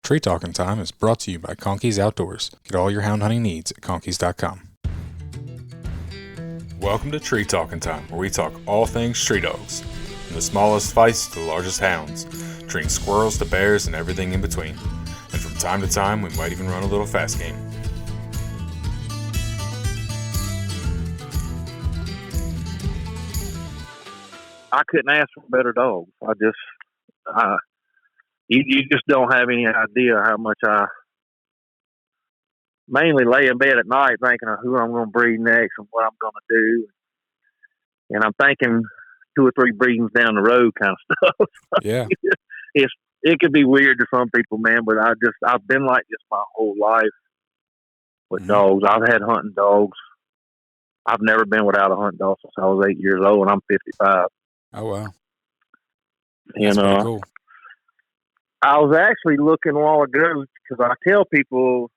Tree Talking Time is brought to you by Conkey's Outdoors. Get all your hound hunting needs at conkeys.com. Welcome to Tree Talking Time, where we talk all things tree dogs, from the smallest Feist to the largest hounds, treating squirrels to bears and everything in between. And from time to time, we might even run a little fast game. I couldn't ask for better dogs. You just don't have any idea how much I mainly lay in bed at night thinking of who I'm going to breed next and what I'm going to do. And I'm thinking 2 or 3 breedings down the road kind of stuff. Yeah. It could be weird to some people, man, but I've been like this my whole life with dogs. I've had hunting dogs. I've never been without a hunting dog since I was 8 years old, and I'm 55. Oh, wow. That's pretty cool. I was actually looking a while ago because I tell people,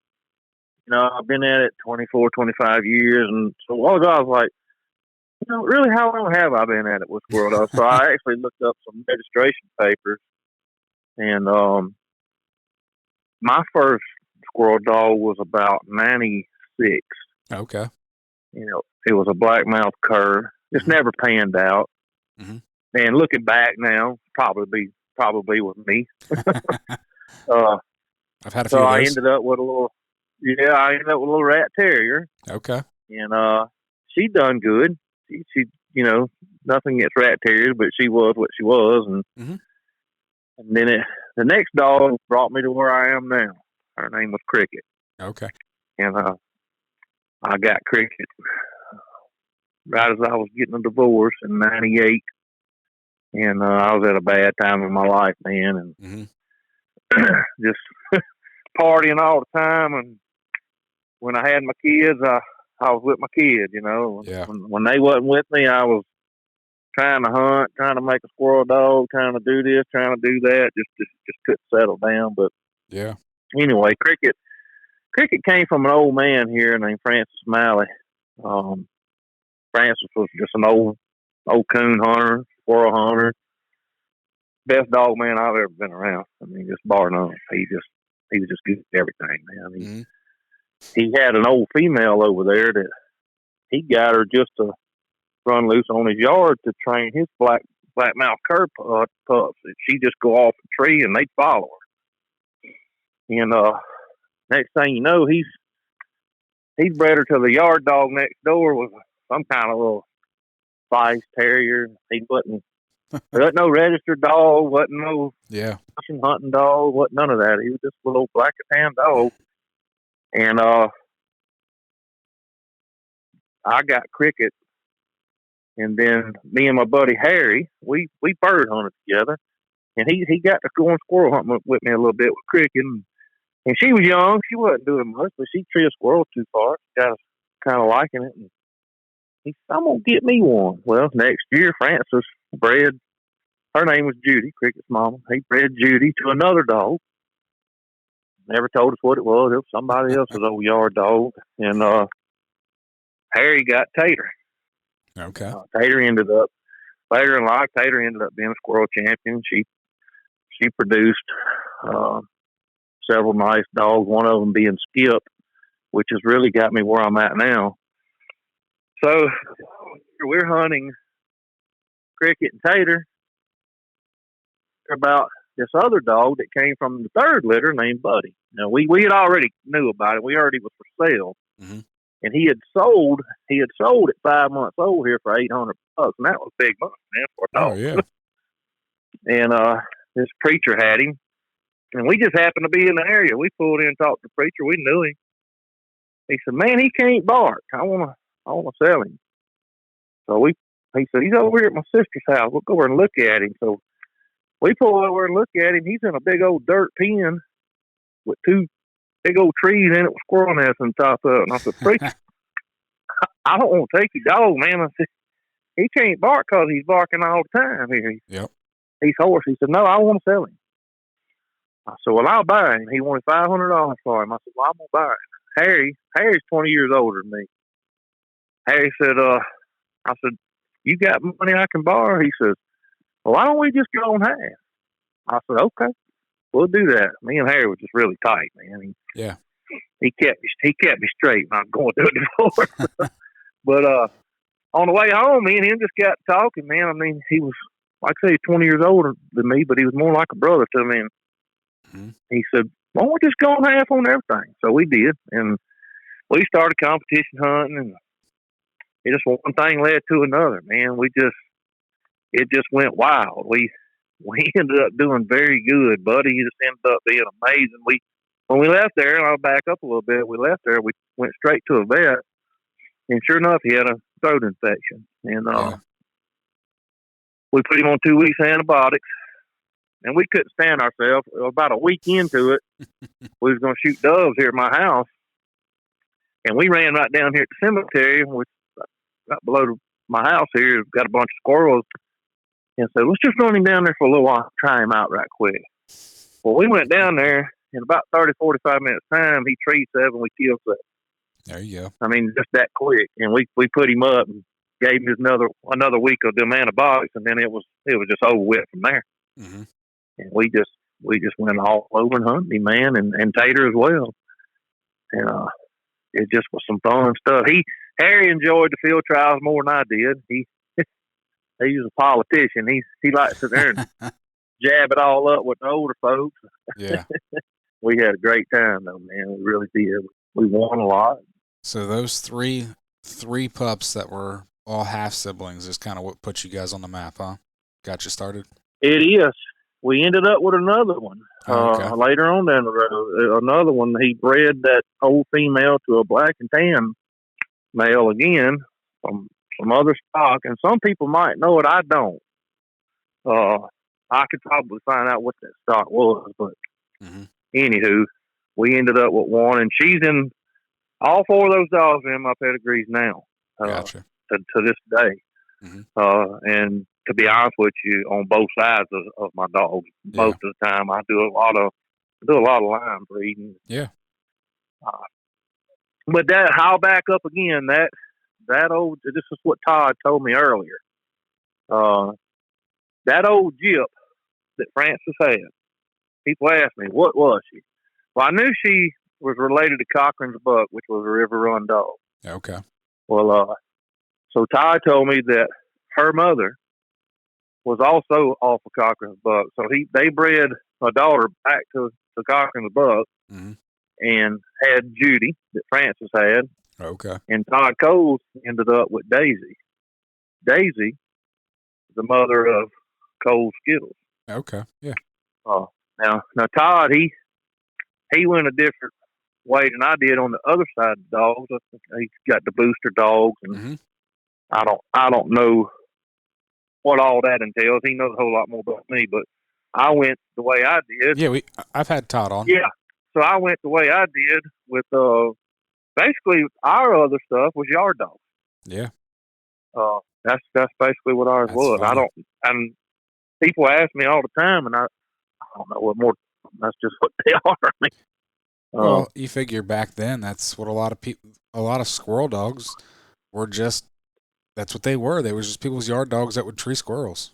I've been at it 24, 25 years. And so a while ago, I was like, really, how long have I been at it with squirrel dogs? So I actually looked up some registration papers. And my first squirrel dog was about 96. Okay. It was a black-mouthed cur. Just never panned out. Mm-hmm. And looking back now, probably with me. I've had a few of those. I ended up with a little rat terrier. Okay. And she done good. She nothing against rat terriers, but she was what she was. And then the next dog brought me to where I am now. Her name was Cricket. Okay. And I got Cricket right as I was getting a divorce in '98. And I was at a bad time in my life, man, and just partying all the time. And when I had my kids, I was with my kids, Yeah. When they wasn't with me, I was trying to hunt, trying to make a squirrel dog, trying to do this, trying to do that. Just couldn't settle down. But yeah. Anyway, Cricket came from an old man here named Francis Malley. Francis was just an old coon hunter, squirrel hunter. Best dog man I've ever been around. I mean, just bar none. He was just good at everything, man. I mean, he had an old female over there that he got her just to run loose on his yard to train his black-mouthed cur pups. She'd just go off the tree and they'd follow her. And next thing you know, he's bred her to the yard dog next door with some kind of little Feist terrier. There wasn't no registered dog, wasn't no hunting dog, wasn't none of that. He was just a little black and tan dog. And I got Cricket, and then me and my buddy Harry, we bird hunted together, and he got to go on squirrel hunting with me a little bit with Cricket, and she was young, she wasn't doing much, but she treated squirrels too far, got us kind of liking it, and he said, I'm going to get me one. Well, next year, Francis bred, her name was Judy, Cricket's mama. He bred Judy to another dog. Never told us what it was. It was somebody else's old yard dog. And Harry got Tater. Okay. Tater ended up, later in life, Tater ended up being a squirrel champion. She produced several nice dogs, one of them being Skip, which has really got me where I'm at now. So we're hunting Cricket and Tater about this other dog that came from the third litter named Buddy. Now we had already knew about it. We heard he was for sale, and he had sold at 5 months old here for $800, and that was big money, man, for a dog. Oh yeah. And this preacher had him, and we just happened to be in the area. We pulled in and talked to the preacher. We knew him. He said, "Man, he can't bark. I want to sell him." So he said, "He's over here at my sister's house. We'll go over and look at him." So we pull over and look at him. He's in a big old dirt pen with 2 big old trees in it with squirrel nests on top of it. And I said, "Preacher, I don't want to take your dog, man." I said, "He can't bark because he's barking all the time here. Yep. He's hoarse." He said, "No, I want to sell him." I said, "Well, I'll buy him." He wanted $500 for him. I said, "Well, I'm going to buy him." Harry's 20 years older than me. Harry said, I said, "You got money I can borrow?" He says, "Well, why don't we just go on half?" I said, "Okay." we'll do that. Me and Harry was just really tight, man. Yeah. He kept me straight when I was going through a divorce. But on the way home, me and him just got talking, man. I mean, he was, like I say, 20 years older than me, but he was more like a brother to me. And he said, "Why don't we just go and half on everything?" So we did, and we started competition hunting, and it just one thing led to another. Man, it just went wild. We ended up doing very good, buddy. He just ended up being amazing. When we left there, and I'll back up a little bit. We left there, we went straight to a vet, and sure enough, he had a throat infection, and we put him on 2 weeks of antibiotics, and we couldn't stand ourselves. About a week into it, we was going to shoot doves here at my house, and we ran right down here at the cemetery, which right below my house here. Got a bunch of squirrels, and said, "Let's just run him down there for a little while, try him out right quick." Well, we went down there. In about 30, 45 minutes time, he treed 7, we killed 7. There you go. I mean, just that quick. And we put him up and gave him another week of them antibiotics, and then it was just over with from there. Mm-hmm. And we just went all over and hunted him, man, and Tater as well. And it just was some fun stuff. Harry enjoyed the field trials more than I did. He was a politician. He likes to sit there and jab it all up with the older folks. Yeah. We had a great time, though, man. We really did. We won a lot. So those three pups that were all half siblings is kind of what put you guys on the map, huh? Got you started? It is. We ended up with another one later on down the road. Another one, he bred that old female to a black and tan male again from some other stock. And some people might know it. I don't. I could probably find out what that stock was, but anywho, we ended up with one, and she's in all 4 of those dogs are in my pedigrees now. Gotcha. To this day. And to be honest with you, on both sides of my dogs, most of the time I do a lot of line breeding. Yeah. But I'll back up again. That old, this is what Todd told me earlier. That old Gyp that Francis had. People ask me, what was she? Well, I knew she was related to Cochran's buck, which was a River Run dog. Okay. Well, so Ty told me that her mother was also off of Cochran's buck. So they bred a daughter back to Cochran's buck and had Judy that Francis had. Okay. And Todd Coles ended up with Daisy. Daisy, the mother of Cole Skittles. Okay. Yeah. Now Todd, he went a different way than I did on the other side of the dogs. He's got the booster dogs, and I don't know what all that entails. He knows a whole lot more about me, but I went the way I did. Yeah, I've had Todd on. Yeah, so I went the way I did with basically our other stuff was yard dogs. Yeah. That's basically what ours was. Funny. And people ask me all the time, and I don't know what more. That's just what they are. I mean, well, you figure back then, that's what a lot of squirrel dogs were just. That's what they were. They were just people's yard dogs that would tree squirrels.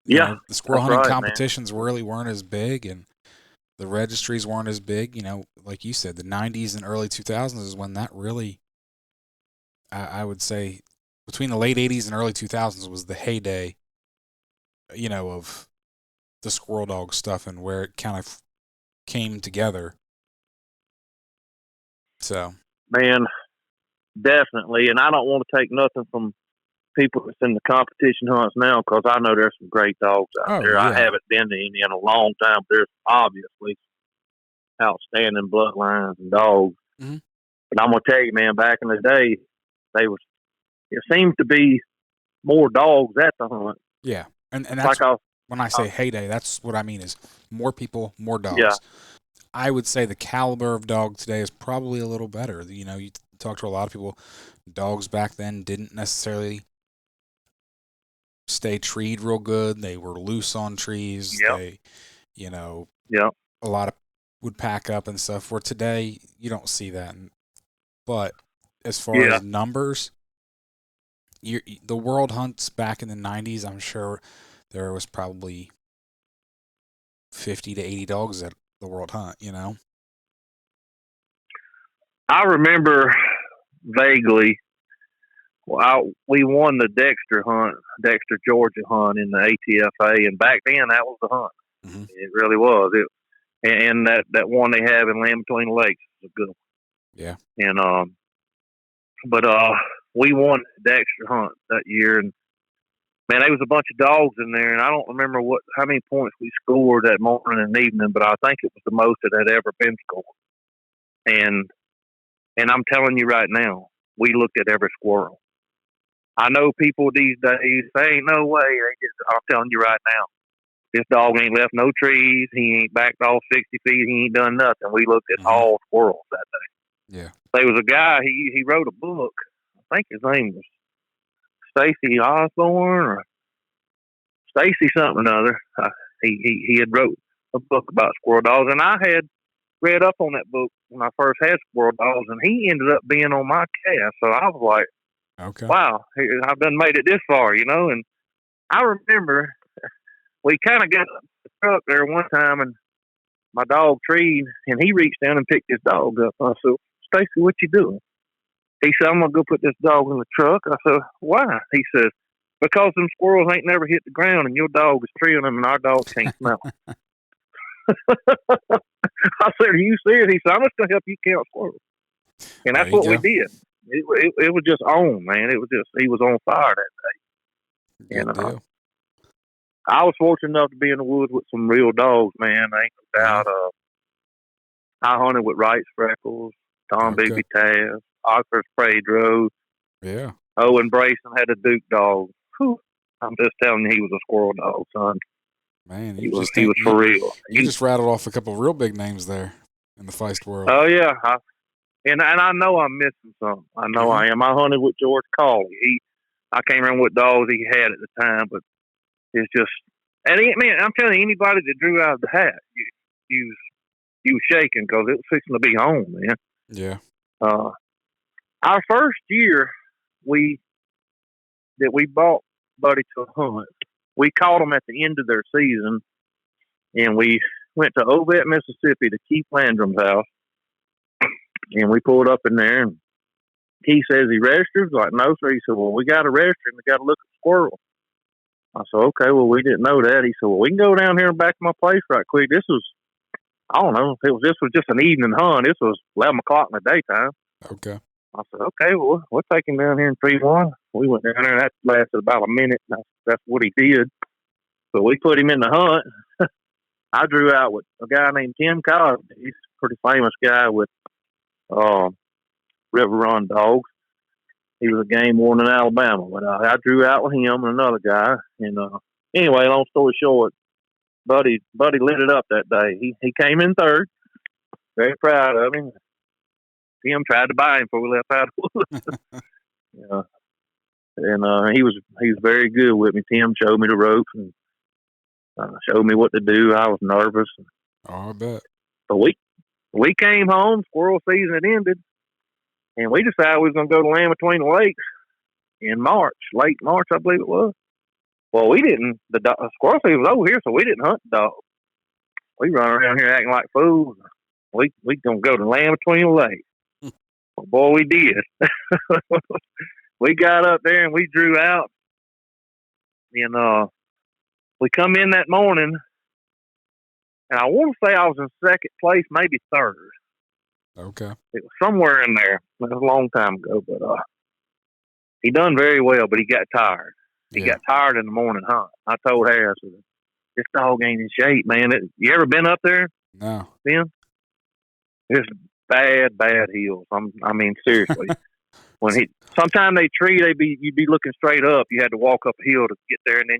You know, the squirrel hunting competitions really weren't as big, and the registries weren't as big. You know, like you said, the 90s and early 2000s is when that really, I would say, between the late 80s and early 2000s was the heyday, you know, of the squirrel dog stuff and where it kind of came together. So, man, definitely. And I don't want to take nothing from people that's in the competition hunts now, because I know there's some great dogs out there. Yeah. I haven't been to any in a long time. There's obviously outstanding bloodlines and dogs. But I'm going to tell you, man, back in the day, it seems to be more dogs at the hunt. Yeah. And that's like when I say heyday, that's what I mean is more people, more dogs. Yeah. I would say the caliber of dog today is probably a little better. You know, you talk to a lot of people, dogs back then didn't necessarily stay treed real good. They were loose on trees. Yep. They, you know, a lot of would pack up and stuff. Where today, you don't see that. But as far as numbers, the world hunts back in the 90s, I'm sure there was probably 50 to 80 dogs at the World Hunt, you know? I remember vaguely. We won the Dexter, Georgia hunt in the ATFA, and back then that was the hunt. Mm-hmm. It really was. And that one they have in Land Between the Lakes is a good one. Yeah. And but we won the Dexter hunt that year, and man, there was a bunch of dogs in there, and I don't remember how many points we scored that morning and evening, but I think it was the most that had ever been scored. And I'm telling you right now, we looked at every squirrel. I know people these days, they ain't no way. I'm telling you right now, this dog ain't left no trees. He ain't backed off 60 feet. He ain't done nothing. We looked at all squirrels that day. Yeah. There was a guy, he wrote a book. I think his name was Stacy Osborne or Stacy something or other. He had wrote a book about squirrel dogs, and I had read up on that book when I first had squirrel dogs, and he ended up being on my cast. So I was like, okay, wow, I've done made it this far, you know. And I remember we kind of got the truck there one time, and my dog treed, and he reached down and picked his dog up. I said, Stacy, what you doing? He said, I'm going to go put this dog in the truck. I said, why? He says, because them squirrels ain't never hit the ground, and your dog is treeing them, and our dog can't smell them. I said, are you serious? He said, I'm just going to help you count squirrels. And that's what we did. It was just on, man. It was just, he was on fire that day. Good deal. I was fortunate enough to be in the woods with some real dogs, man. I ain't no doubt. I hunted with Wright's Freckles, Tom Bigby Taz, Oxford's Pedro. Yeah. Owen Brayson had a Duke dog. Whew. I'm just telling you, he was a squirrel dog, son. Man, he was for real. You just rattled off a couple of real big names there in the Feist world. Oh, yeah. And I know I'm missing some. I know I am. I hunted with George Cawley. I can't remember what dogs he had at the time, but it's just, and I'm telling you, anybody that drew out of the hat, he was shaking because it was fixing to be home, man. Yeah. Our first year we bought Buddy to a hunt, we caught them at the end of their season, and we went to Ovett, Mississippi to Keith Landrum's house, and we pulled up in there, and he says he registers. Like, no, sir. He said, well, we got to register, and we got to look at squirrels. I said, okay, well, we didn't know that. He said, well, we can go down here and back to my place right quick. This was, I don't know, this was just an evening hunt. This was 11 o'clock in the daytime. Okay. I said, okay, well, we'll take him down here in 3-1. We went down there, and that lasted about a minute. That's what he did. So we put him in the hunt. I drew out with a guy named Tim Cosby. He's a pretty famous guy with River Run dogs. He was a game warden in Alabama, but I drew out with him and another guy. And anyway, long story short, Buddy lit it up that day. He came in third. Very proud of him. Tim tried to buy him before we left out of woods. Yeah. And he was very good with me. Tim showed me the ropes and showed me what to do. I was nervous. Oh, I bet. So we came home. Squirrel season had ended, and we decided we was going to go to Land Between the Lakes in March, late March, I believe it was. Well, we didn't. The squirrel season was over here, so we didn't hunt the dogs. We run around here acting like fools. We gonna go to Land Between the Lakes. Well, boy, we did. We got up there and we drew out, and we come in that morning, and I want to say I was in second place, maybe third. Okay. It was somewhere in there. It was a long time ago, but he done very well, but he got tired. He got tired in the morning hunt. I told Harris, this dog ain't in shape, man. You ever been up there? No. Ben? It's bad hills. I mean, seriously. Sometimes they tree, you'd be looking straight up. You had to walk up a hill to get there, and then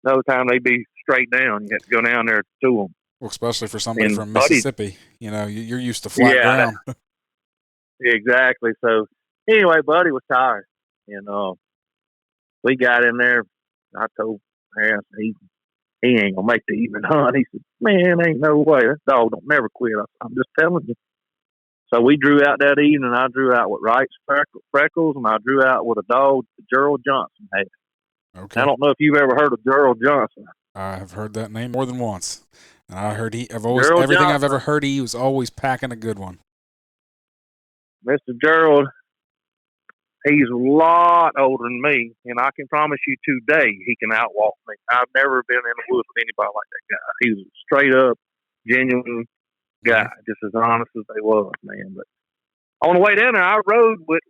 another time they'd be straight down. You had to go down there to them. Well, especially for somebody from Mississippi, you're used to flat ground. Exactly. So anyway, Buddy was tired, and we got in there. I told Harris he ain't gonna make the evening hunt. He said, "Man, ain't no way. That dog don't never quit." I'm just telling you. So we drew out that evening. I drew out with Wright's Freckles, and I drew out with a dog that Gerald Johnson had. Okay. I don't know if you've ever heard of Gerald Johnson. I have heard that name more than once. I heard Gerald everything Johnson, I've ever heard, he was always packing a good one. Mr. Gerald, he's a lot older than me, and I can promise you today he can outwalk me. I've never been in the woods with anybody like that guy. He was a straight up, genuine guy, just as honest as they was, man. But on the way down there, I rode with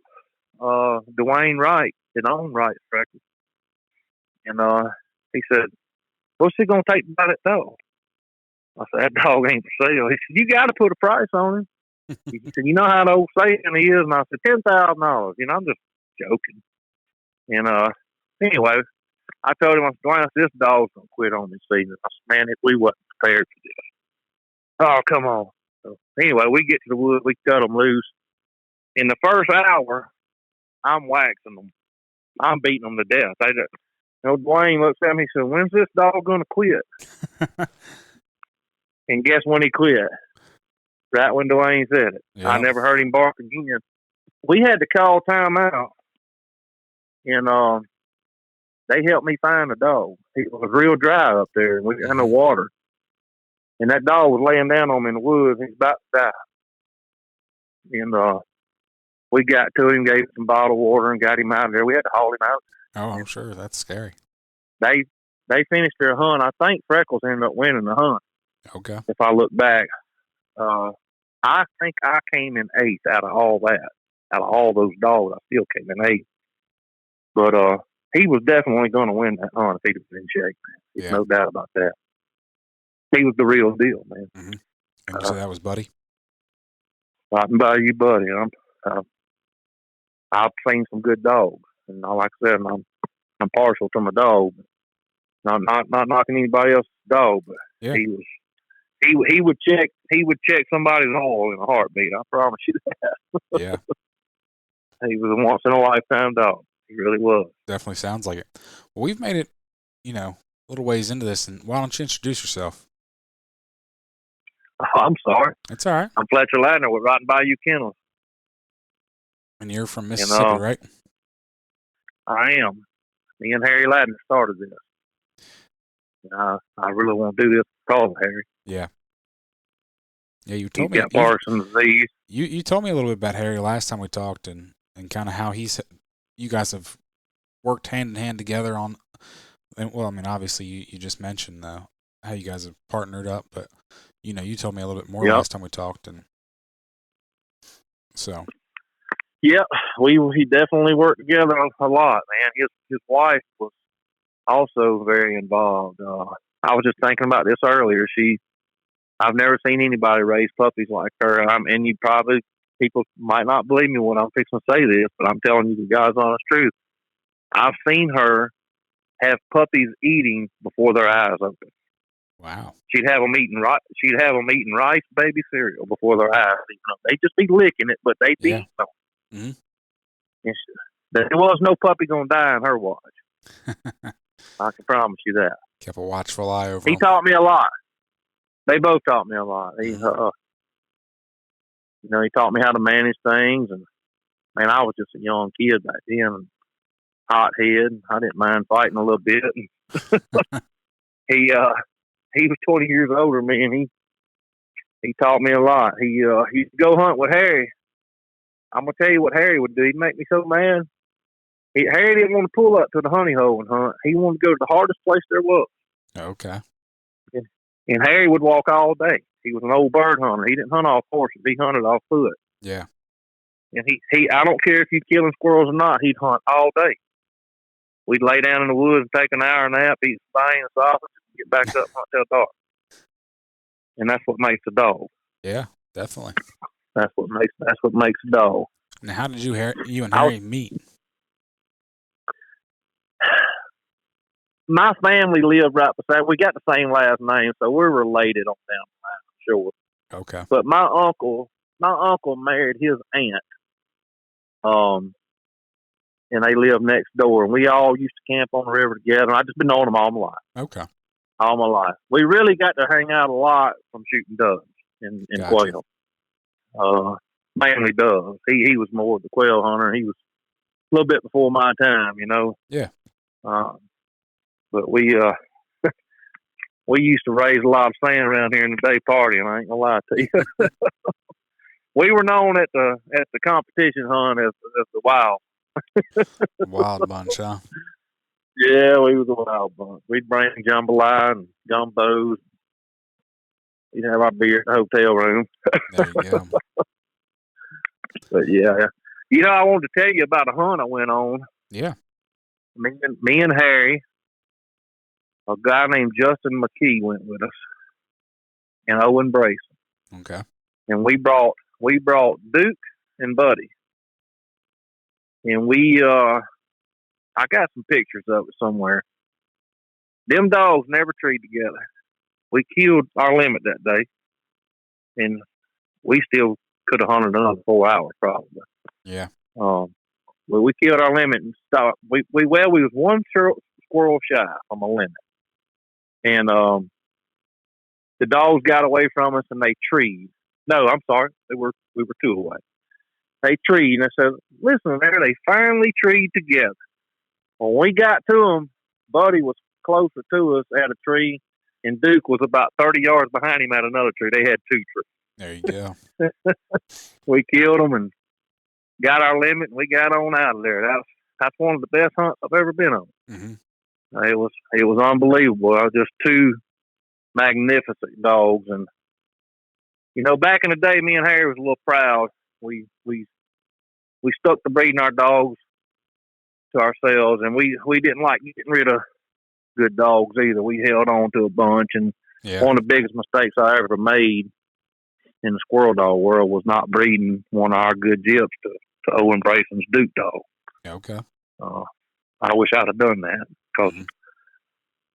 Dwayne Wright, his own Wright Freckles. And he said, "What's he going to take by that dog?" I said, "That dog ain't for sale." He said, "You got to put a price on him." He said, "You know how the old saying he is?" And I said, $10,000. I'm just joking. And anyway, I told him, I said, "Dwayne, this dog's going to quit on me season." I said, "Man, we wasn't prepared for this." "Oh, come on." So anyway, we get to the woods, we cut them loose. In the first hour, I'm waxing them. I'm beating them to death. Dwayne looks at me and said, "When's this dog going to quit?" And guess when he quit? Right when Dwayne said it. Yep. I never heard him bark again. We had to call timeout, and they helped me find the dog. It was real dry up there, and we had no water. And that dog was laying down on me in the woods, and he's about to die. And we got to him, gave him some bottled water, and got him out of there. We had to haul him out. Oh, I'm sure. That's scary. They finished their hunt. I think Freckles ended up winning the hunt. Okay. If I look back. I think I came in eighth out of all that. Out of all those dogs, I still came in eighth. But he was definitely going to win that hunt if he'd have been in shape, man. There's no doubt about that. He was the real deal, man. Mm-hmm. And you said that was Buddy? Right by you, Buddy. I've seen some good dogs, and like I said, I'm partial to my dog. Not knocking anybody else's dog, but he was. He would check somebody's oil in a heartbeat. I promise you that. Yeah. He was a once in a lifetime dog. He really was. Definitely sounds like it. Well, we've made it, a little ways into this, and why don't you introduce yourself? Oh, I'm sorry. It's all right. I'm Fletcher Ladner with Bayou Kennels. And you're from Mississippi, right? I am. Me and Harry Ladner started this. I really want to do this because of Harry. Yeah. Yeah, you told me. He's got Parkinson's disease. You told me a little bit about Harry last time we talked, and kind of how you guys have worked hand in hand together on. Well, I mean, obviously you just mentioned how you guys have partnered up, but you told me a little bit more last time we talked, and so. Yeah, we definitely worked together a lot, man. His wife was also very involved. I was just thinking about this earlier. I've never seen anybody raise puppies like her. And people might not believe me when I'm fixing to say this, but I'm telling you the God's honest truth. I've seen her have puppies eating before their eyes open. Wow. She'd have them eating rice baby cereal before their eyes. They'd just be licking it, but they'd be eating them. Mm-hmm. There was no puppy going to die in her watch. I can promise you that. Kept a watchful eye over He taught me a lot. They both taught me a lot. He taught me how to manage things, and man, I was just a young kid back then, and hot head. I didn't mind fighting a little bit. He was 20 years older than me, and he taught me a lot. He used to go hunt with Harry. I'm gonna tell you what Harry would do. He'd make me so mad. Harry didn't want to pull up to the honey hole and hunt. He wanted to go to the hardest place there was. Okay. And Harry would walk all day. He was an old bird hunter. He didn't hunt off horses. He hunted off foot. Yeah. And he I don't care if you're killing squirrels or not, he'd hunt all day. We'd lay down in the woods and take an hour nap, eat some spine and sausage, and get back up and hunt till dark. And that's what makes a dog. Yeah, definitely. That's what makes a dog. Now, how did you and Harry meet? My family lived right beside. We got the same last name, so we're related on down the line, I'm sure. Okay. But my uncle married his aunt, and they lived next door, and we all used to camp on the river together. And I just been knowing them all my life. Okay. All my life. We really got to hang out a lot from shooting doves and quail. Mainly doves. He was more of the quail hunter. He was a little bit before my time, Yeah. But we We used to raise a lot of sand around here in the day party, and I ain't gonna lie to you. We were known at the competition hunt as the wild. Wild bunch, huh? Yeah, we was a wild bunch. We'd bring jambalaya and gumbos. We'd have our beer in the hotel room. There you go. But yeah, I wanted to tell you about a hunt I went on. Yeah. Me and Harry, a guy named Justin McKee went with us, and Owen Brayson. Okay. And we brought Duke and Buddy, and I got some pictures of it somewhere. Them dogs never treed together. We killed our limit that day, and we still could have hunted another 4 hours probably. Yeah. Well, we killed our limit and stopped. We was one squirrel shy from a limit, and the dogs got away from us and they treed. No, I'm sorry, we were 2 away. They treed, and I said, "Listen, there, they finally treed together." When we got to them, Buddy was closer to us at a tree, and Duke was about 30 yards behind him at another tree. They had 2 trees. There you go. We killed them and got our limit, and we got on out of there. That's one of the best hunts I've ever been on. Mm-hmm. It was unbelievable. I was just 2 magnificent dogs, and back in the day, me and Harry was a little proud. We stuck to breeding our dogs to ourselves, and we didn't like getting rid of good dogs either. We held on to a bunch, and one of the biggest mistakes I ever made in the squirrel dog world was not breeding one of our good gyps to Owen Brayson's Duke dog. Okay. I wish I'd have done that, because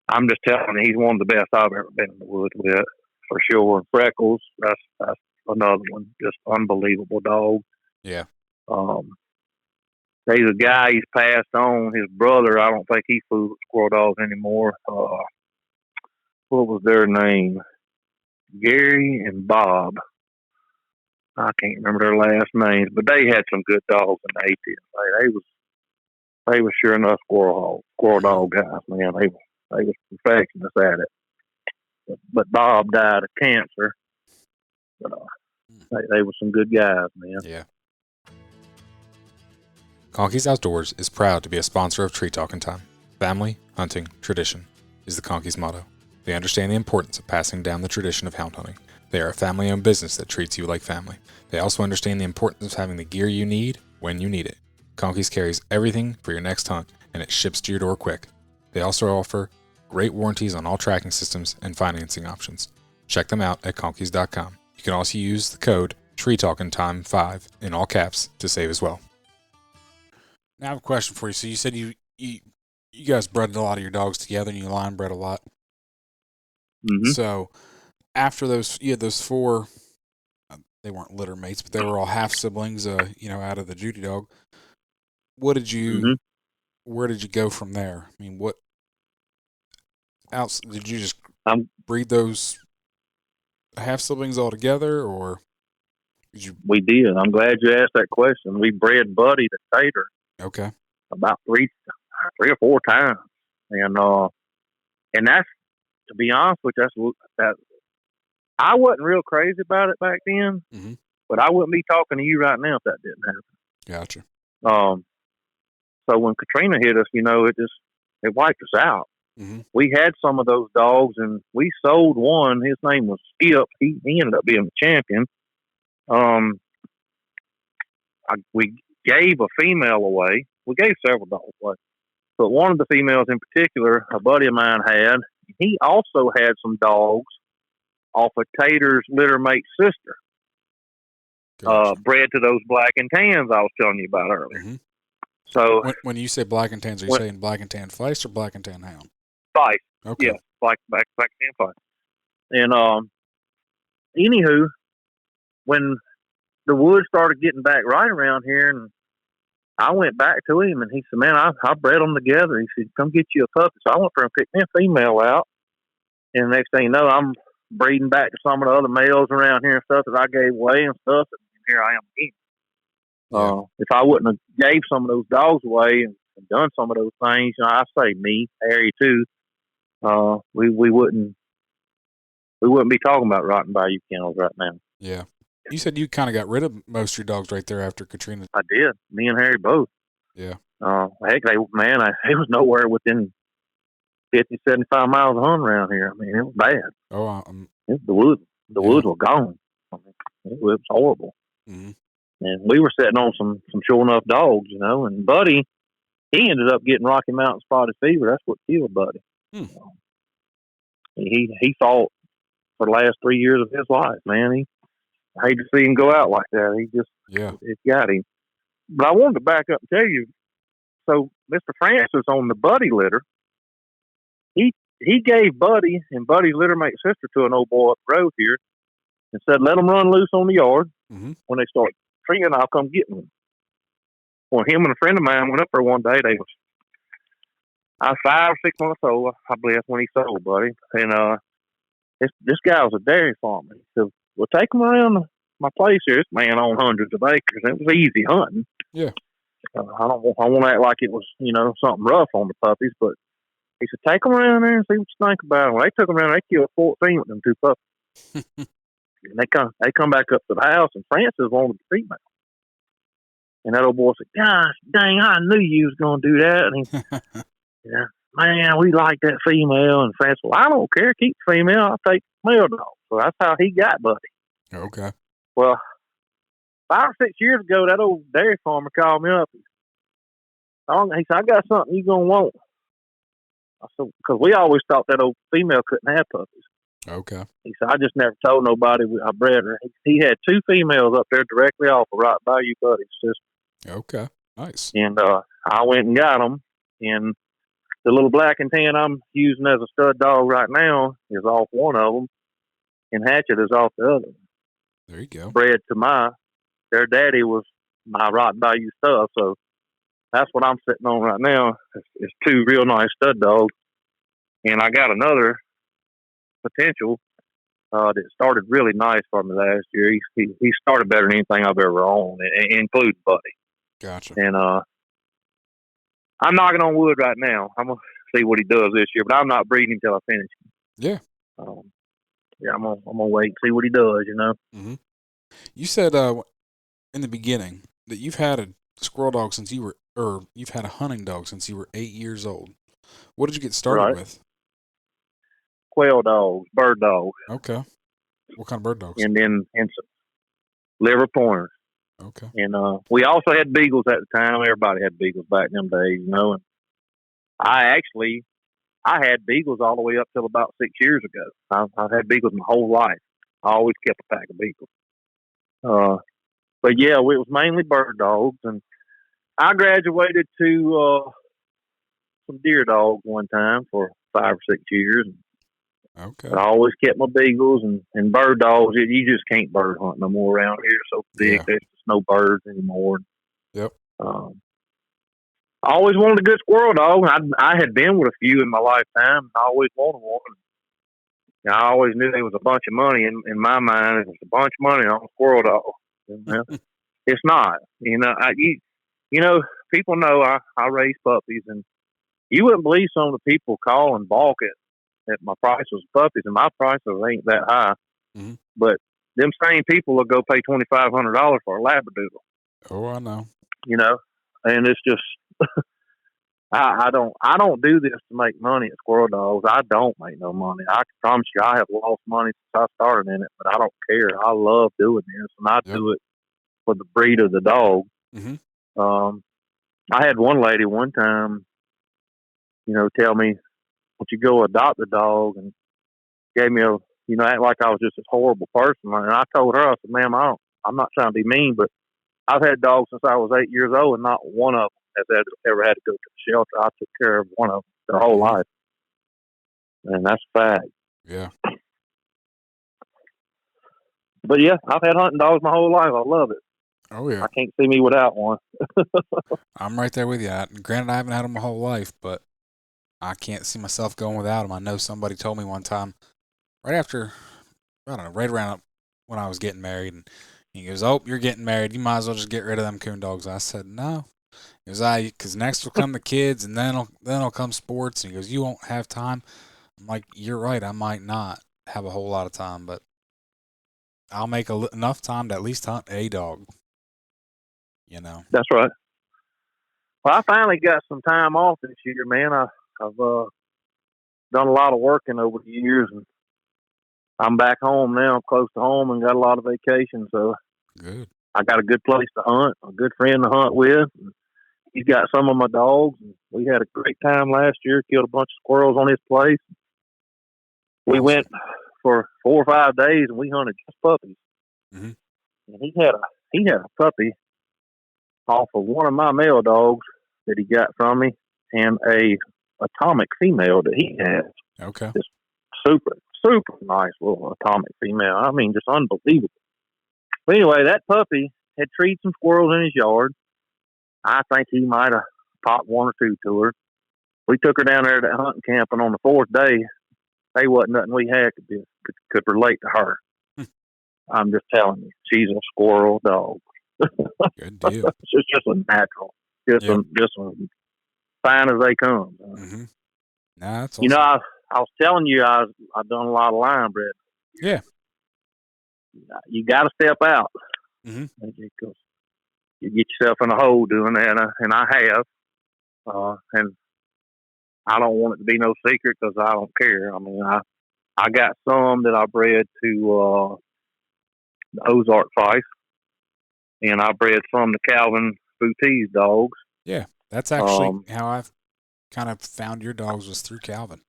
I'm just telling you, he's one of the best I've ever been in the woods with, for sure. Freckles, that's another one, just unbelievable dog. Yeah. There's a guy, he's passed on. His brother, I don't think he fools with squirrel dogs anymore. What was their name? Gary and Bob. I can't remember their last names, but they had some good dogs in the 80s. They was sure enough squirrel dog guys, man. They was perfectionists at it. But Bob died of cancer. But they were some good guys, man. Yeah. Conkey's Outdoors is proud to be a sponsor of Tree Talking Time. Family, hunting, tradition is the Conkey's motto. They understand the importance of passing down the tradition of hound hunting. They are a family-owned business that treats you like family. They also understand the importance of having the gear you need when you need it. Conkey's carries everything for your next hunt, and it ships to your door quick. They also offer great warranties on all tracking systems and financing options. Check them out at conkeys.com. You can also use the code TreeTalkingTime5 in all caps to save as well. Now I have a question for you. So you said you guys bred a lot of your dogs together and you line bred a lot. Mm-hmm. So after you had those 4, they weren't litter mates, but they were all half siblings, out of the Judy dog. What did you, where did you go from there? I mean, what else did you just breed those half siblings all together, or did you? We did. I'm glad you asked that question. We bred Buddy to Tater. Okay. About 3 or 4 times, and that's, to be honest with you, that I wasn't real crazy about it back then, but I wouldn't be talking to you right now if that didn't happen. Gotcha. So when Katrina hit us, it wiped us out. Mm-hmm. We had some of those dogs, and we sold one. His name was Skip. He ended up being the champion. We gave a female away. We gave several dogs away, but one of the females in particular, a buddy of mine had. He also had some dogs off of Tater's litter mate's sister, bred to those black and tans I was telling you about earlier. Mm-hmm. So when you say black and tans, are you saying black and tan Feist or black and tan hound? Feist. Okay. Yeah, black and tan Feist. And anywho, when the woods started getting back right around here, and I went back to him, and he said, "Man, I bred them together." He said, "Come get you a puppy." So I went for and picked me a female out, and the next thing you know, I'm breeding back to some of the other males around here and stuff that I gave away and stuff, and here I am again. Yeah. If I wouldn't have gave some of those dogs away and done some of those things, I say me, Harry too, we wouldn't we wouldn't be talking about rotting Bayou kennels right now. Yeah. You said you kind of got rid of most of your dogs right there after Katrina. I did. Me and Harry both. Yeah. Heck, they was nowhere within 50, 75 miles of hunting around here. I mean, it was bad. Oh, the woods were gone. I mean, it was horrible. Mm-hmm. And we were sitting on some sure enough dogs, you know. And Buddy, he ended up getting Rocky Mountain spotted fever. That's what killed Buddy. He fought for the last 3 years of his life, man. I hate to see him go out like that. It got him. But I wanted to back up and tell you. So Mr. Francis on the Buddy litter, he gave Buddy and Buddy's littermate sister to an old boy up the road here, and said, "Let them run loose on the yard. Mm-hmm. When they start treeing, I'll come get them." Well, him and a friend of mine went up there one day. I was 5 or 6 months old, I believe, when he sold Buddy. And this guy was a dairy farmer. He said, "Well, take them around my place here." This man owned hundreds of acres. It was easy hunting. Yeah. I want to act like it was, something rough on the puppies, but he said, "Take them around there and see what you think about them." Well, they took them around. They killed 14 with them 2 puppies. And they come back up to the house, and Francis wanted the female. And that old boy said, "Gosh, dang, I knew you was going to do that." And he, "Man, we like that female." And Francis, "Well, I don't care. Keep the female. I'll take the male dog." So that's how he got Buddy. Okay. Well, 5 or 6 years ago, that old dairy farmer called me up. He said, "I got something you going to want." I said, because we always thought that old female couldn't have puppies. Okay. He said, "I just never told nobody I bred her." He had 2 females up there directly off of right by you, Buddy's sister. Okay. Nice. And I went and got them. And the little black and tan I'm using as a stud dog right now is off one of them, and Hatchet is off the other. There you go. Bred to their daddy was my Rotten Bayou stuff, so that's what I'm sitting on right now. It's 2 real nice stud dogs, and I got another potential that started really nice for me last year. He started better than anything I've ever owned, including Buddy. Gotcha. And I'm knocking on wood right now. I'm gonna see what he does this year, but I'm not breeding until I finish. Yeah. I'm gonna wait and see what he does. Mm-hmm. You said in the beginning that you've had a squirrel dog since you were, or you've had a hunting dog since you were 8 years old. What did you get started with? Quail dogs, bird dogs. Okay. What kind of bird dogs? And then some liver pointers. Okay. And we also had beagles at the time. Everybody had beagles back in them days, And I had beagles all the way up till about 6 years ago. I've had beagles my whole life. I always kept a pack of beagles. But yeah, it was mainly bird dogs, and I graduated to some deer dogs one time for 5 or 6 years. Okay. But I always kept my beagles and bird dogs. You just can't bird hunt no more around here. So big, there's just no birds anymore. Yep. I always wanted a good squirrel dog. I had been with a few in my lifetime. I always wanted one. I always knew there was a bunch of money in my mind. It was a bunch of money on a squirrel dog. It's not. People know I raise puppies, and you wouldn't believe some of the people call and balk at my prices of puppies, and my prices ain't that high. Mm-hmm. But them same people will go pay $2,500 for a Labradoodle. Oh, I know. And it's just I don't do this to make money at squirrel dogs. I don't make no money. I can promise you I have lost money since I started in it, but I don't care. I love doing this, and I do it for the breed of the dog. Mm-hmm. I had one lady one time, tell me, "Would you go adopt a dog?" And gave me act like I was just a horrible person. And I told her, I said, "Ma'am, I'm not trying to be mean, but I've had dogs since I was 8 years old, and not one of them has ever had to go to the shelter. I took care of one of them their whole life." And that's a fact. Yeah. But yeah, I've had hunting dogs my whole life. I love it. Oh, yeah. I can't see me without one. I'm right there with you. Granted, I haven't had them my whole life, but I can't see myself going without them. I know somebody told me one time, right around when I was getting married, and he goes, "Oh, you're getting married. You might as well just get rid of them coon dogs." I said, "No." He goes, "Because next will come the kids, and then will come sports." And he goes, "You won't have time." I'm like, "You're right. I might not." have a whole lot of time, but I'll make enough time to at least hunt a dog. You know. That's right. Well, I finally got some time off this year, man. I've done a lot of working over the years, and I'm back home now, close to home, and got a lot of vacation. So good. I got a good place to hunt, a good friend to hunt with. He's got some of my dogs. And we had a great time last year. Killed a bunch of squirrels on his place. We Awesome. went for 4 or 5 days, and we hunted just puppies. Mm-hmm. And he had a puppy off of one of my male dogs that he got from me, and a atomic female that he has. Okay. Just super nice little atomic female. I mean, just unbelievable. But anyway, that puppy had treed some squirrels in his yard. I think he might have popped 1 or 2 to her. We took her down there to that hunting camp, and on the 4th day, there wasn't nothing we had could relate to her. I'm just telling you, she's a squirrel dog. Good deal. It's just a natural, just fine as they come. Mm-hmm. Nah, that's awesome. You know, I was telling you I've done a lot of line bred. Yeah. You got to step out. Mm-hmm. Because you get yourself in a hole doing that, and I have. And I don't want it to be no secret because I don't care. I mean, I got some that I bred to the Ozark Feist, and I bred some to Calvin Boutille's dogs. Yeah, that's actually how I've kind of found your dogs, was through Calvin.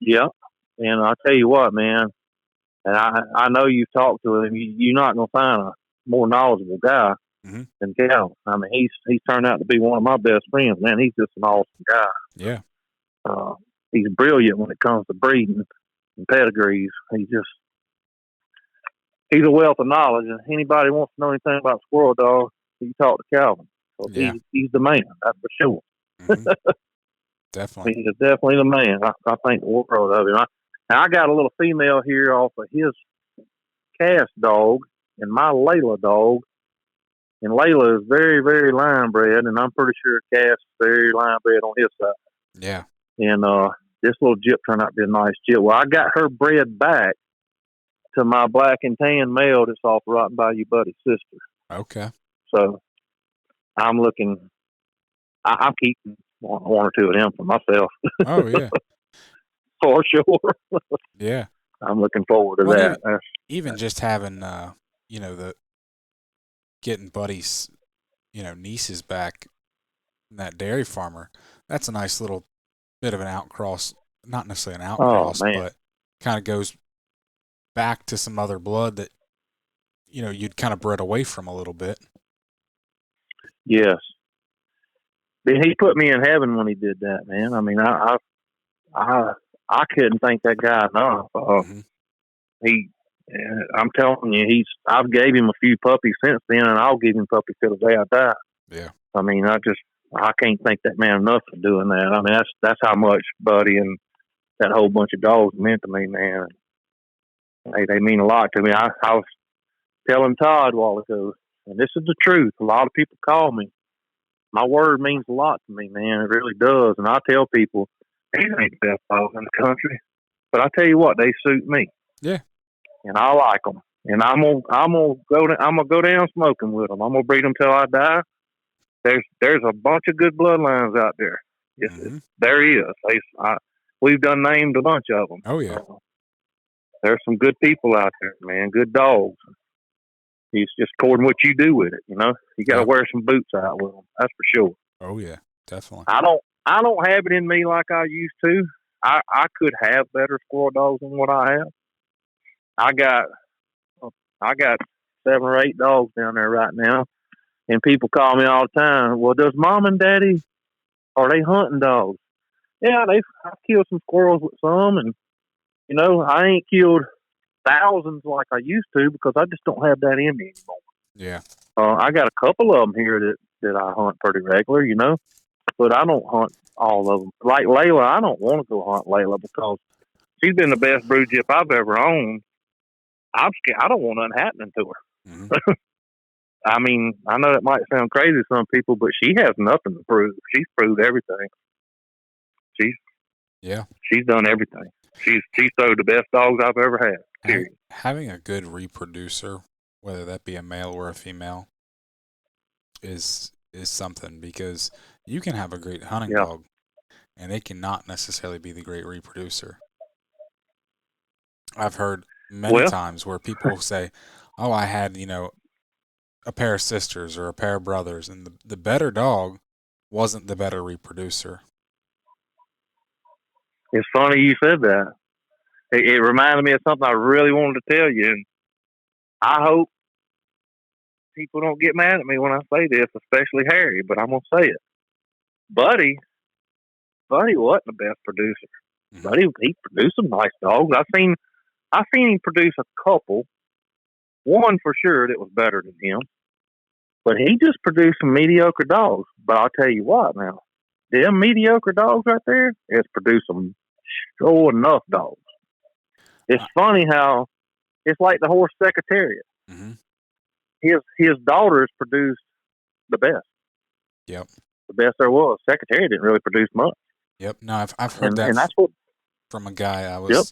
Yeah, and I tell you what, man, and I know you've talked to him. You're not going to find a more knowledgeable guy than Calvin. I mean, he's turned out to be one of my best friends, man. He's just an awesome guy. Yeah. He's brilliant when it comes to breeding and pedigrees. He's a wealth of knowledge, and anybody wants to know anything about squirrel dogs, you talk to Calvin. So he's the man, that's for sure. Mm-hmm. Definitely. He's definitely the man. I think the world of him. I got a little female here off of his Cass dog and my Layla dog. And Layla is very, very line bred, and I'm pretty sure Cass is very line bred on his side. Yeah. And this little jip turned out to be a nice jip. Well, I got her bred back to my black and tan male that's off Rotten Bayou Buddy's sister. Okay. So I'm looking. I'm keeping 1 or 2 of them for myself. Oh yeah. For sure. Yeah. I'm looking forward to that. Even just having, getting Buddy's, nieces back, that dairy farmer, that's a nice little bit of an outcross. Not necessarily an outcross, but kind of goes back to some other blood that, you'd kind of bred away from a little bit. Yes. He put me in heaven when he did that, man. I mean, I couldn't thank that guy enough. I'm telling you, I've gave him a few puppies since then, and I'll give him puppies till the day I die. Yeah. I mean, I can't thank that man enough for doing that. I mean, that's how much Buddy and that whole bunch of dogs meant to me, man. They mean a lot to me. I was telling Todd a while ago, and this is the truth. A lot of people call me. My word means a lot to me, man. It really does. And I tell people, these ain't the best dogs in the country, but I tell you what, they suit me. Yeah. And I like them. And I'm gonna go down smoking with them. I'm gonna breed them till I die. There's a bunch of good bloodlines out there. There is. We've done named a bunch of them. Oh yeah. There's some good people out there, man. Good dogs. It's just according what you do with it. You got to wear some boots out with them. That's for sure. Oh yeah, definitely. I don't have it in me like I used to. I could have better squirrel dogs than what I have. I got 7 or 8 dogs down there right now, and people call me all the time. Well, does mom and daddy, are they hunting dogs? Yeah, I've killed some squirrels with some, and I ain't killed thousands like I used to because I just don't have that in me anymore. Yeah. I got a couple of them here that I hunt pretty regular, but I don't hunt all of them. Like Layla, I don't want to go hunt Layla because she's been the best brood jip I've ever owned. I'm scared. I don't want nothing happening to her. Mm-hmm. I mean, I know that might sound crazy to some people, but she has nothing to prove. She's proved everything. She's done everything. She's the best dogs I've ever had. Period. Having a good reproducer, whether that be a male or a female, is something, because you can have a great hunting Yeah. dog, and they cannot necessarily be the great reproducer. I've heard many times where people say, "Oh, I had a pair of sisters or a pair of brothers," and the better dog wasn't the better reproducer. It's funny you said that. It reminded me of something I really wanted to tell you, and I hope people don't get mad at me when I say this, especially Harry, but I'm gonna say it. Buddy wasn't the best producer. Mm-hmm. Buddy, he produced some nice dogs. I seen him produce a couple. One for sure that was better than him, but he just produced some mediocre dogs. But I'll tell you what, now them mediocre dogs right there has produced some sure enough dogs. It's funny how it's like the horse Secretariat. Mm-hmm. His daughters produced the best. Yep. The best there was. Secretariat didn't really produce much. Yep. No, I've heard that, and that's what, from a guy.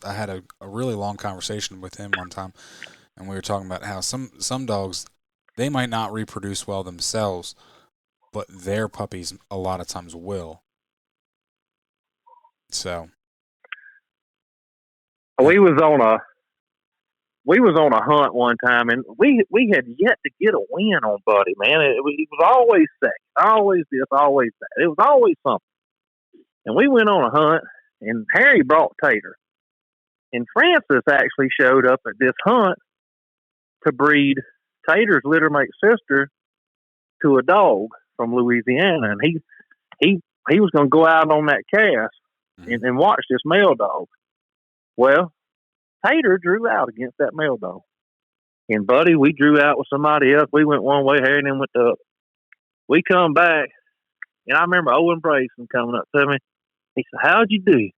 I had a really long conversation with him one time, and we were talking about how some dogs, they might not reproduce well themselves, but their puppies a lot of times will. So we was on a hunt one time, and we had yet to get a win on Buddy, man. It was always second, always this, always that. It was always something. And we went on a hunt, and Harry brought Tater. And Francis actually showed up at this hunt to breed Tater's littermate sister to a dog from Louisiana. And he was going to go out on that cast and watch this male dog. Well, Tater drew out against that male dog. And Buddy, we drew out with somebody else. We went one way, Harry and then went the other. We come back, and I remember Owen Brayson coming up to me. He said, "How'd you do?"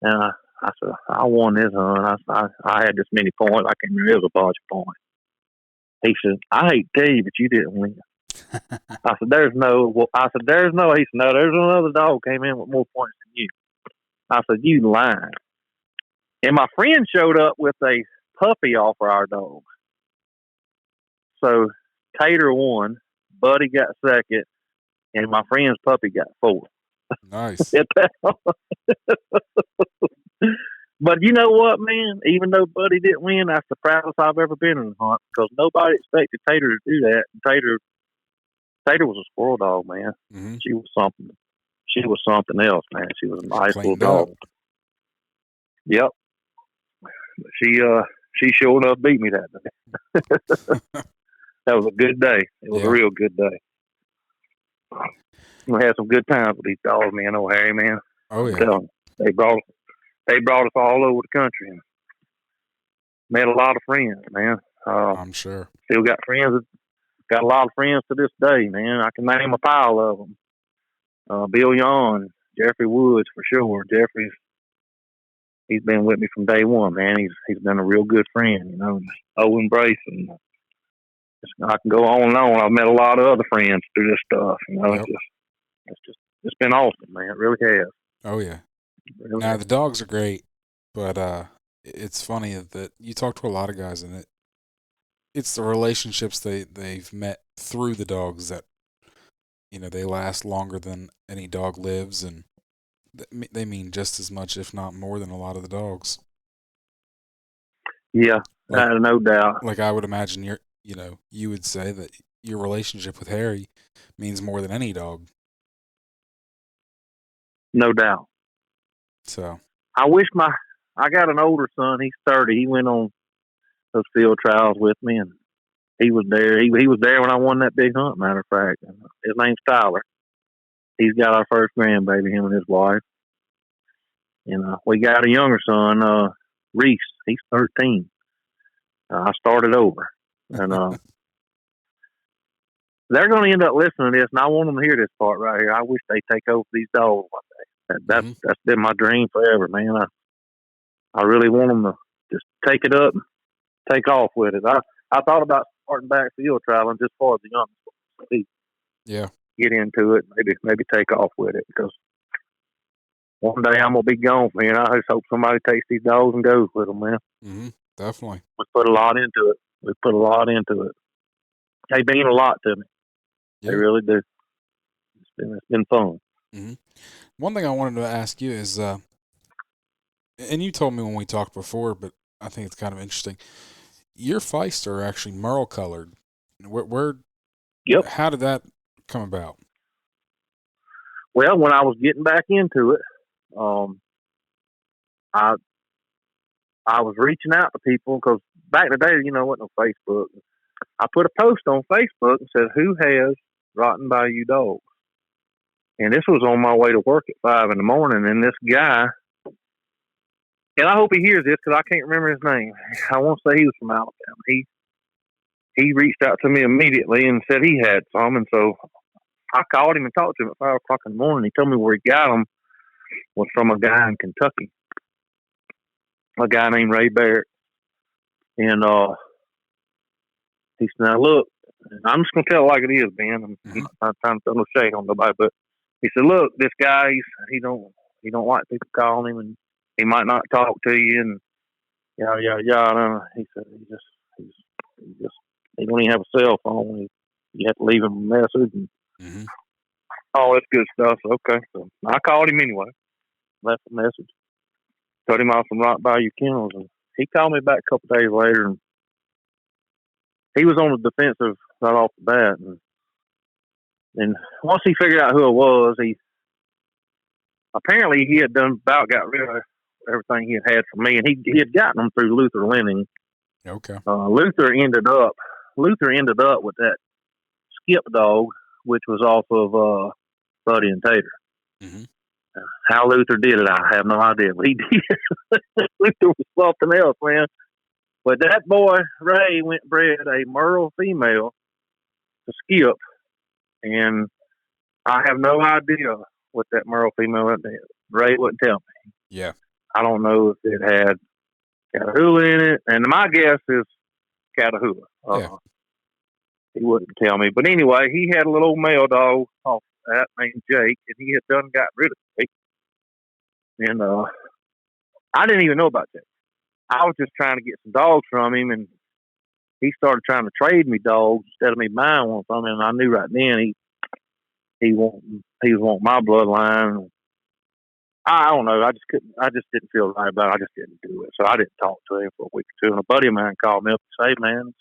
And I said, "I won this hunt. I had this many points. I can't remember. It was a bunch of points." He said, "I hate to tell you, but you didn't win." I said, "There's no." He said, "No, there's another dog came in with more points than you." I said, "You lying." And my friend showed up with a puppy off of our dogs. So Tater won, Buddy got second, and my friend's puppy got fourth. Nice. But you know what, man? Even though Buddy didn't win, that's the proudest I've ever been in a hunt, because nobody expected Tater to do that. And Tater was a squirrel dog, man. Mm-hmm. She was something. She was something else, man. She was a nice little dog. Yep. She sure enough beat me that day. That was a good day. It was a real good day. We had some good times with these dogs, man. Oh, Harry, man. Oh yeah. They brought us all over the country and met a lot of friends, man. I'm sure. Still got friends. Got a lot of friends to this day, man. I can name a pile of them. Bill Yawn, Jeffrey Woods for sure. He's been with me from day one, man. He's been a real good friend, you know. Owen Brayson. I can go on and on. I've met a lot of other friends through this stuff, you know. Yep. It's been awesome, man. It really has. Oh yeah. Really now the dogs are great, but it's funny that you talk to a lot of guys, and it's the relationships they've met through the dogs that, you know, they last longer than any dog lives, and they mean just as much, if not more, than a lot of the dogs. Yeah, no doubt. Like I would imagine you would say that your relationship with Harry means more than any dog. No doubt. So I got an older son. He's 30. He went on those field trials with me, and he was there. He was there when I won that big hunt, matter of fact. His name's Tyler. He's got our first grandbaby, him and his wife. And we got a younger son, Reese. He's 13. I started over. And they're going to end up listening to this, and I want them to hear this part right here. I wish they take over these dogs one day. That's been my dream forever, man. I really want them to just take it up and take off with it. I thought about starting back field traveling just for the young. Yeah. Get into it, maybe take off with it, because one day I'm gonna be gone from here. And I just hope somebody takes these dogs and goes with them, man. Definitely. We put a lot into it. They mean a lot to me. Yeah. They really do. It's been fun. One thing I wanted to ask you is, and you told me when we talked before, but I think it's kind of interesting. Your Feist are actually merle colored. Yep. How did that come about? Well, when I was getting back into it, I was reaching out to people because back in the day, wasn't no Facebook. I put a post on Facebook and said, "Who has rotten Bayou dogs?" And this was on my way to work at 5 in the morning, and this guy, and I hope he hears this because I can't remember his name. I want to say he was from Alabama. He reached out to me immediately and said he had some, and so I called him and talked to him at 5 o'clock in the morning. He told me where he got them was from a guy in Kentucky, a guy named Ray Barrett. And he said, "Now look, I'm just gonna tell it like it is, Ben. I'm not trying to throw no shade on nobody, but he said, look, this guy, he don't like people calling him, and he might not talk to you, and yada yada yada." He said he don't even have a cell phone. You have to leave him a message and all this good stuff. So, okay, so I called him anyway, left a message, told him I was from right by your Kennels, and he called me back a couple of days later, and he was on the defensive right off the bat, and once he figured out who it was, he had done about got rid of everything he had from me, and he had gotten them through Luther Lenning. Okay. Luther ended up with that Skip dog, which was off of Buddy and Tater. How Luther did it, I have no idea, but he did. Luther was something else, man. But that boy Ray went and bred a Merle female to Skip, and I have no idea what that Merle female did. Ray wouldn't tell me. Yeah. I don't know if it had Catahoula in it, and my guess is Catahoula. He wouldn't tell me. But anyway, he had a little male dog off that named Jake, and he had done got rid of Jake. And I didn't even know about Jake. I was just trying to get some dogs from him, and he started trying to trade me dogs instead of me buying one from him. And I knew right then he was wanting my bloodline. I don't know. I just didn't feel right about it. I just didn't do it. So I didn't talk to him for a week or two. And a buddy of mine called me up and said, "Hey, man,"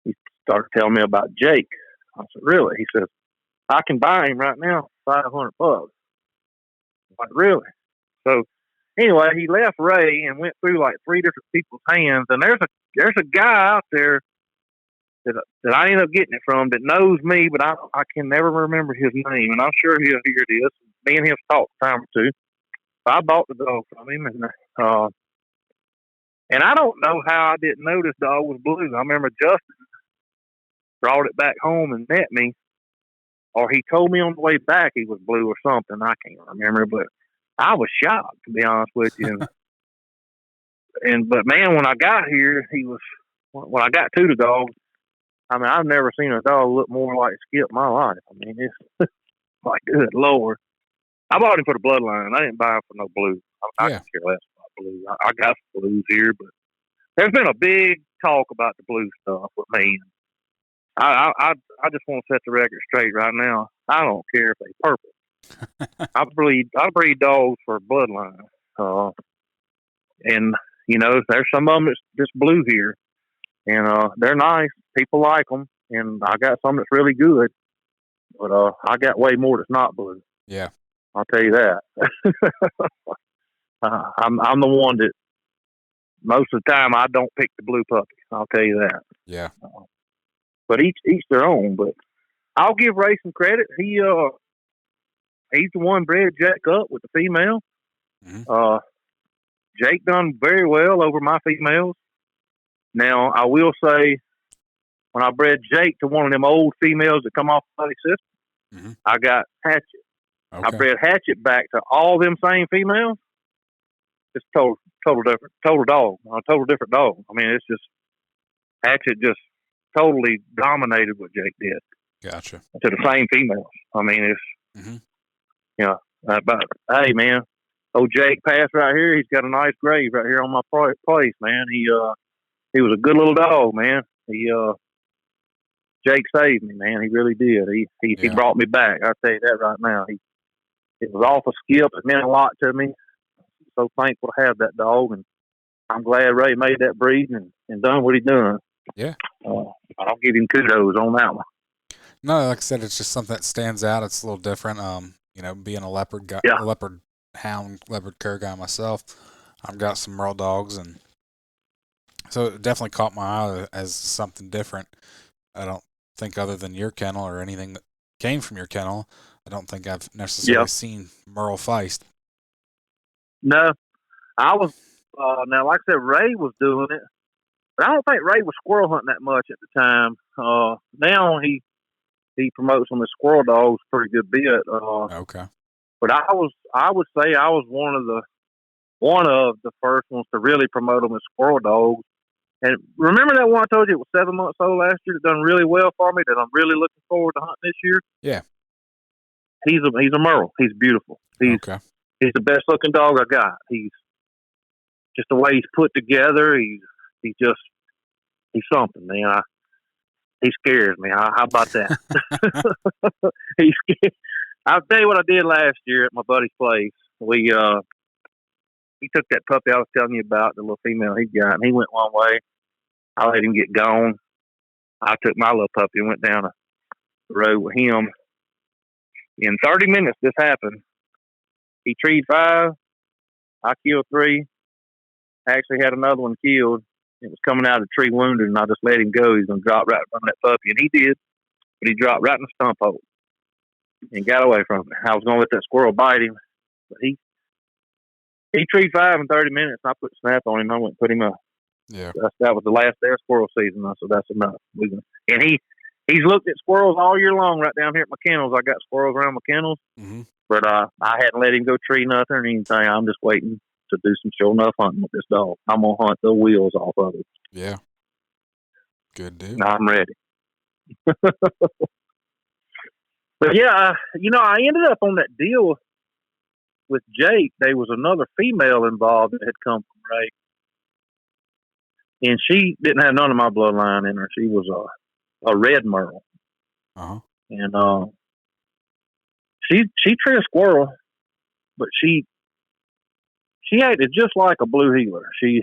he started telling me about Jake. I said, "Really?" He says, "I can buy him right now for $500. I'm like, "Really?" So anyway, he left Ray and went through like 3 different people's hands. And there's a guy out there that I ended up getting it from that knows me, but I can never remember his name. And I'm sure he'll hear this. Me and him talked a time or two. So I bought the dog from him, and I don't know how I didn't know this dog was blue. I remember Justin brought it back home and met me, or he told me on the way back he was blue or something. I can't remember, but I was shocked, to be honest with you. But man, when I got here, when I got to the dog, I mean, I've never seen a dog look more like Skip in my life. I mean, it's like, good Lord. I bought him for the bloodline. I didn't buy him for no blue. I can care less about blue. I got some blues here, but there's been a big talk about the blue stuff with me. I just want to set the record straight right now. I don't care if they purple. I breed dogs for bloodline. And there's some of them that's just blue here, and they're nice. People like them, and I got some that's really good. But I got way more that's not blue. Yeah, I'll tell you that. I'm the one that most of the time I don't pick the blue puppy. I'll tell you that. Yeah. But each their own. But I'll give Ray some credit. He's the one bred Jake up with the female. Jake done very well over my females. Now I will say, when I bred Jake to one of them old females that come off the buddy system, I got Hatchet. Okay. I bred Hatchet back to all them same females. It's total different dog. A total different dog. I mean, it's just Hatchet just totally dominated what Jake did. Gotcha. To the same females. I mean, it's But hey, man, old Jake passed right here. He's got a nice grave right here on my place, man. He was a good little dog, man. Jake saved me, man. He really did. He brought me back. I'll tell you that right now. It was off a skip. It meant a lot to me. So thankful to have that dog, and I'm glad Ray made that breed and done what he done. Yeah. I'll give him kudos on that one. No, like I said, it's just something that stands out. It's a little different. Being a leopard guy, a leopard hound, leopard cur guy myself, I've got some merle dogs, and so it definitely caught my eye as something different. I don't think, other than your kennel or anything that came from your kennel, I don't think I've necessarily seen merle Feist. No, I was now, like I said, Ray was doing it, but I don't think Ray was squirrel hunting that much at the time. Now he promotes on the squirrel dogs pretty good bit. Okay. But I would say I was one of the first ones to really promote them as squirrel dogs. And remember that one I told you, it was 7 months old last year, that done really well for me, that I'm really looking forward to hunting this year? Yeah. He's a merle. He's beautiful. He's the best looking dog I got. He's just the way he's put together. He's something, man. He scares me. How about that? He's scared. I'll tell you what I did last year at my buddy's place. We took that puppy I was telling you about, the little female he got, and he went one way. I let him get gone. I took my little puppy and went down the road with him. In 30 minutes, this happened. He treed 5. I killed 3. I actually had another one killed. It was coming out of the tree wounded, and I just let him go. He's going to drop right from that puppy. And he did, but he dropped right in the stump hole and got away from me. I was going to let that squirrel bite him, but he treed 5 in 30 minutes. I put snap on him. I went and put him up. Yeah. That was the last day of squirrel season. So that's enough. And he's looked at squirrels all year long right down here at my kennels. I got squirrels around my kennels, but I hadn't let him go tree nothing or anything. I'm just waiting to do some sure enough hunting with this dog. I'm going to hunt the wheels off of it. Yeah. Good dude. I'm ready. But yeah, I ended up on that deal with Jake. There was another female involved that had come from Ray. And she didn't have none of my bloodline in her. She was a red merle. Uh-huh. And she treated a squirrel, but she acted just like a blue heeler. She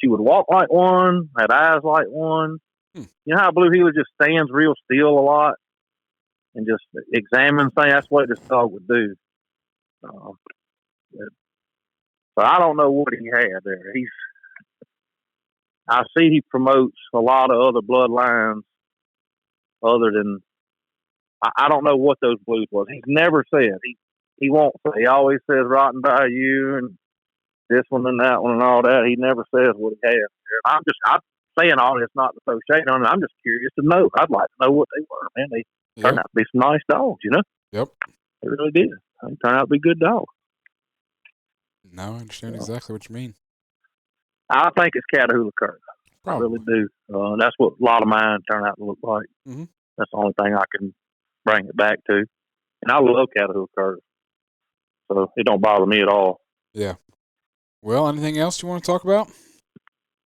would walk like one, had eyes like one. You know how a blue heeler just stands real still a lot and just examines things? That's what this dog would do. So I don't know what he had there. I see he promotes a lot of other bloodlines other than, I don't know what those blues was. He's never said. He won't say. He always says Rotten Bayou and this one and that one and all that. He never says what he has. I'm saying all this not to throw shade on it. I'm just curious to know. I'd like to know what they were, man. They turned out to be some nice dogs, Yep. They really did. They turned out to be good dogs. No, I understand exactly what you mean. I think it's Catahoula curs. I really do. That's what a lot of mine turn out to look like. Mm-hmm. That's the only thing I can bring it back to. And I love Catahoula curs. So it don't bother me at all. Yeah. Well, anything else you want to talk about?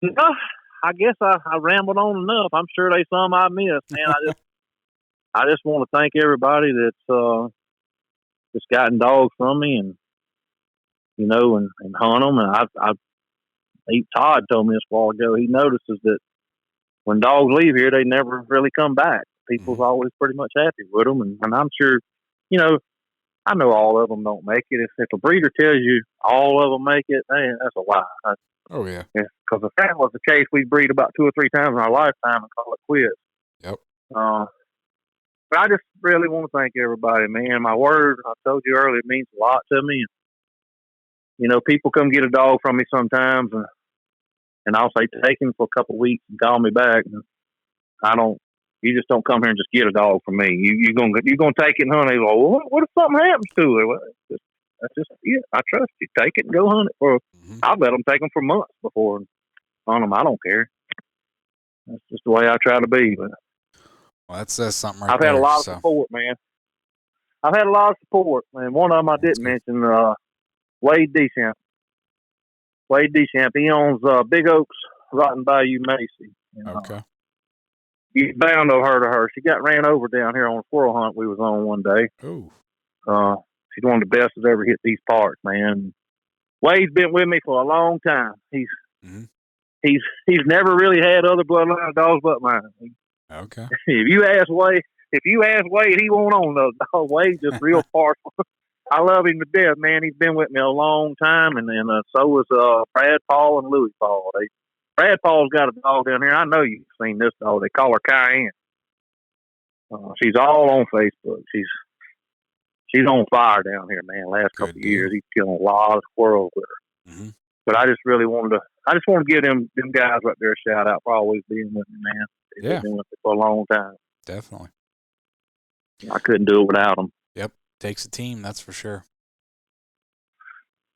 No, I guess I rambled on enough. I'm sure there's some I missed, man. I just want to thank everybody that's gotten dogs from me and hunt them. And Todd told me this a while ago. He notices that when dogs leave here, they never really come back. People's always pretty much happy with them, and I'm sure, I know all of them don't make it. If a breeder tells you all of them make it, man, that's a lie. Oh yeah. Because if that was the case, we'd breed about 2 or 3 times in our lifetime and call it quits. Yep. But I just really want to thank everybody, man. My word, I told you earlier, it means a lot to me. People come get a dog from me sometimes, and I'll say take him for a couple of weeks and call me back. And you just don't come here and just get a dog from me. You're gonna take it and hunt it. Well, what if something happens to it? Well, that's just it. I trust you. Take it and go hunt it I'll let them take them for months before hunt them. I don't care. That's just the way I try to be. But well, that says something I've had a lot of support, man. I've had a lot of support, and one of them I didn't mention, Wade Deschamps. Wade Deschamps, he owns Big Oaks, Rotten Bayou, Macy. And, Okay. You bound to have heard of her. She got ran over down here on a squirrel hunt we was on one day. Ooh. She's one of the best that's ever hit these parts, man. Wade's been with me for a long time. He's never really had other bloodline dogs but mine. Okay. If you ask Wade, he won't own those dogs. Wade's just real partial. I love him to death, man. He's been with me a long time, and then so was Brad Paul and Louis Paul. Brad Paul's got a dog down here. I know you've seen this dog. They call her Cayenne. She's all on Facebook. She's on fire down here, man. Last couple of years, he's killing a lot of squirrels with her. Mm-hmm. But I just wanted to give them guys right there a shout out for always being with me, man. They've been with me for a long time. Definitely. I couldn't do it without them. Yep. Takes a team, that's for sure.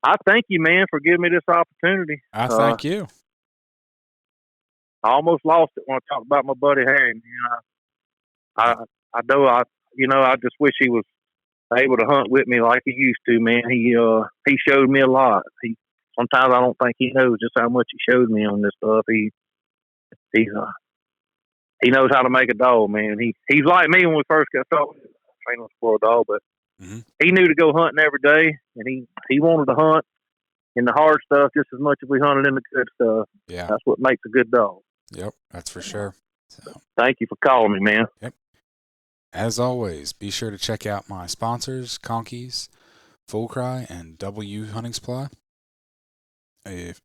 I thank you, man, for giving me this opportunity. I thank you. I almost lost it when I talked about my buddy Harry. I just wish he was able to hunt with me like he used to, man. He showed me a lot. Sometimes I don't think he knows just how much he showed me on this stuff. He knows how to make a dog, man. He's like me when we first got started training for a dog, but he knew to go hunting every day, and he wanted to hunt in the hard stuff just as much as we hunted in the good stuff. Yeah, that's what makes a good dog. Yep, that's for sure. So, thank you for calling me, man. Yep. As always, be sure to check out my sponsors, Conkeys, Full Cry, and W Hunting Supply. If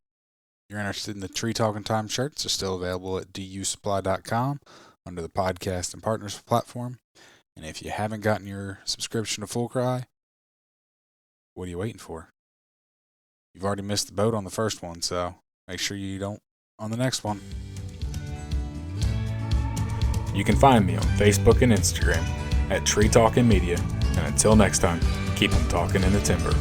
you're interested in the Tree Talking Time shirts, they're still available at dusupply.com under the podcast and partners platform. And if you haven't gotten your subscription to Full Cry, what are you waiting for? You've already missed the boat on the first one, so make sure you don't on the next one. You can find me on Facebook and Instagram at Tree Talking Media. And until next time, keep them talking in the timber.